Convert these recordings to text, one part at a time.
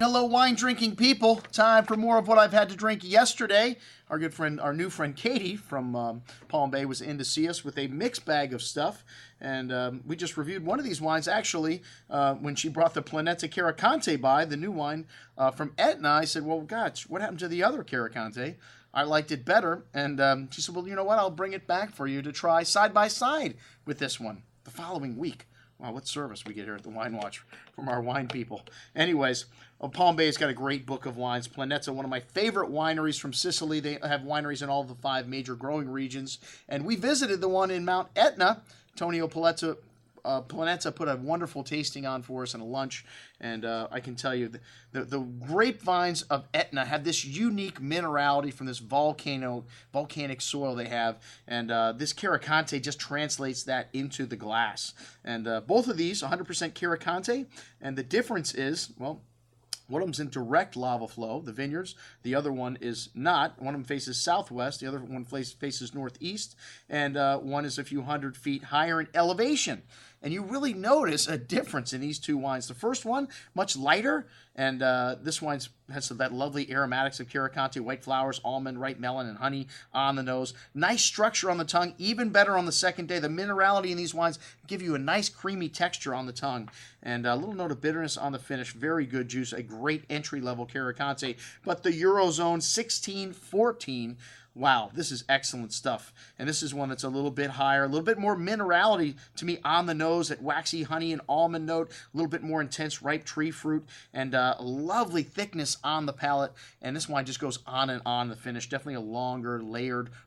hello, wine-drinking people. Time for more of what I've had to drink yesterday. Our good friend, our new friend Katie from Palm Bay was in to see us with a mixed bag of stuff. And we just reviewed one of these wines, actually, when she brought the Planeta Caricante by, the new wine from Etna. I said, well, gosh, what happened to the other Caricante? I liked it better. And she said, well, you know what? I'll bring it back for you to try side by side with this one the following week. Wow, what service we get here at the Wine Watch from our wine people. Anyways, Palm Bay's got a great book of wines. Planeta, one of my favorite wineries from Sicily. They have wineries in all of the 5 major growing regions. And we visited the one in Mount Etna. Antonio Planeta put a wonderful tasting on for us and a lunch. And I can tell you, the grapevines of Etna have this unique minerality from this volcanic soil they have. And this Caricante just translates that into the glass. And both of these, 100% Caricante. And the difference is, well, one of them's in direct lava flow, the vineyards. The other one is not. One of them faces southwest. The other one faces northeast. And one is a few hundred feet higher in elevation. And you really notice a difference in these two wines. The first one, much lighter. And this wine has that lovely aromatics of Caricante, white flowers, almond, ripe melon, and honey on the nose. Nice structure on the tongue, even better on the second day. The minerality in these wines give you a nice creamy texture on the tongue. And a little note of bitterness on the finish. Very good juice. A great entry-level Caricante. But the Eurozone 1614, wow, this is excellent stuff. And this is one that's a little bit higher, a little bit more minerality to me on the nose, that waxy honey and almond note, a little bit more intense ripe tree fruit, and a lovely thickness on the palate. And this wine just goes on and on the finish. Definitely a longer,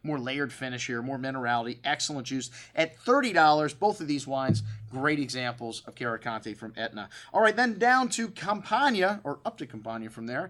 more layered finish here, more minerality, excellent juice. At $30, both of these wines, great examples of Caricante from Etna. All right, then down to Campania, or up to Campania from there,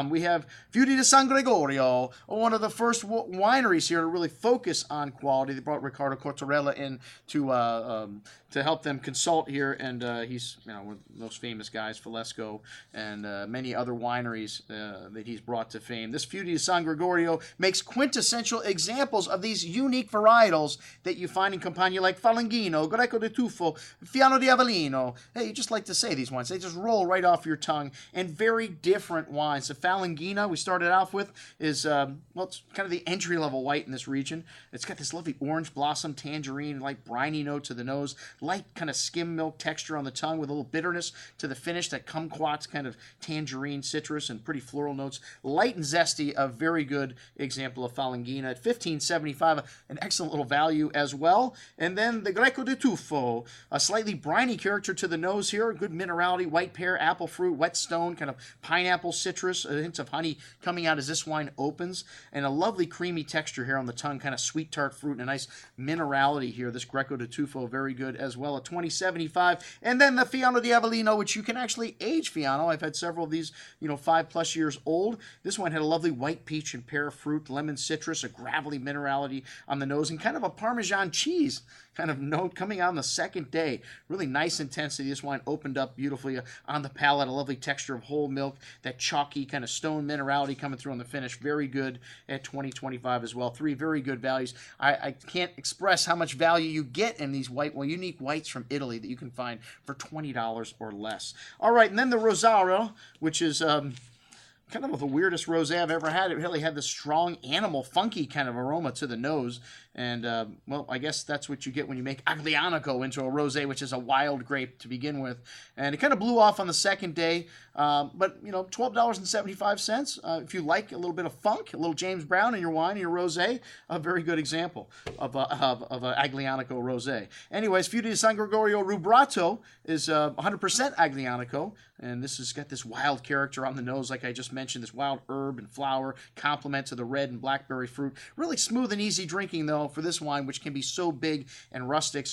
we have Feudi di San Gregorio, one of the first wineries here to really focus on quality. They brought Riccardo Cortarella in to help them consult here, and he's one of the most famous guys, Falesco, and many other wineries that he's brought to fame. This Feudi di San Gregorio makes quintessential examples of these unique varietals that you find in Campania, like Falanghino, Greco di Tufo, Fiano di Avellino. Hey, you just like to say these wines. They just roll right off your tongue, and very different wines. The Falanghina we started off with is, well, it's kind of the entry-level white in this region. It's got this lovely orange blossom, tangerine, light briny note to the nose, light kind of skim milk texture on the tongue with a little bitterness to the finish, that kumquats kind of tangerine, citrus, and pretty floral notes. Light and zesty, a very good example of Falanghina at $15.75, an excellent little value as well. And then the Greco di Tufo, a slightly briny character to the nose here, good minerality, white pear, apple fruit, wet stone, kind of pineapple, citrus, a hint of honey coming out as this wine opens, and a lovely creamy texture here on the tongue, kind of sweet tart fruit, and a nice minerality here. This Greco di Tufo, very good as well at $20.75. And then the Fiano di Avellino, which you can actually age Fiano. I've had several of these, 5+ years old. This one had a lovely white peach and pear fruit, lemon citrus, a gravelly minerality on the nose, and kind of a Parmesan cheese kind of note coming out on the second day. Really nice intensity. This wine opened up beautifully on the palate, a lovely texture of whole milk, that chalky kind of stone minerality coming through on the finish. Very good at $20.25 as well. 3 very good values. I can't express how much value you get in these unique whites from Italy that you can find for $20 or less. All right, and then the Rosario, which is kind of the weirdest rosé I've ever had. It really had this strong animal, funky kind of aroma to the nose. And, well, I guess that's what you get when you make Aglianico into a rosé, which is a wild grape to begin with. And it kind of blew off on the second day. But, $12.75. If you like a little bit of funk, a little James Brown in your wine, in your rosé, a very good example of an Aglianico rosé. Anyways, Feudi di San Gregorio Rubrato is 100% Aglianico. And this has got this wild character on the nose, like I just mentioned, this wild herb and flower complement to the red and blackberry fruit. Really smooth and easy drinking, though, for this wine, which can be so big and rustic.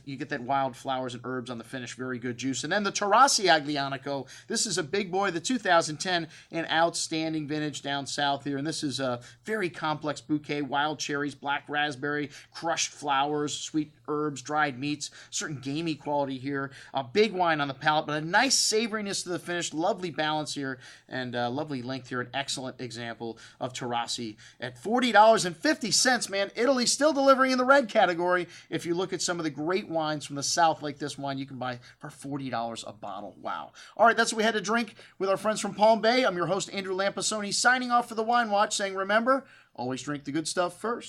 You get that wild flowers and herbs on the finish. Very good juice. And then the Terrassi Aglianico. This is a big boy, the 2010, an outstanding vintage down south here. And this is a very complex bouquet, wild cherries, black raspberry, crushed flowers, sweet herbs, dried meats, certain gamey quality here. A big wine on the palate, but a nice savoriness to the finish. Lovely balance here, and lovely length here. An excellent example of Terrassi at $40.50, man. Italy still delivering in the red category. If you look at some of the great wines from the south like this wine, you can buy for $40 a bottle. Wow. All right, that's what we had to drink drink with our friends from Palm Bay. I'm your host, Andrew Lampasoni, signing off for the Wine Watch, saying remember, always drink the good stuff first.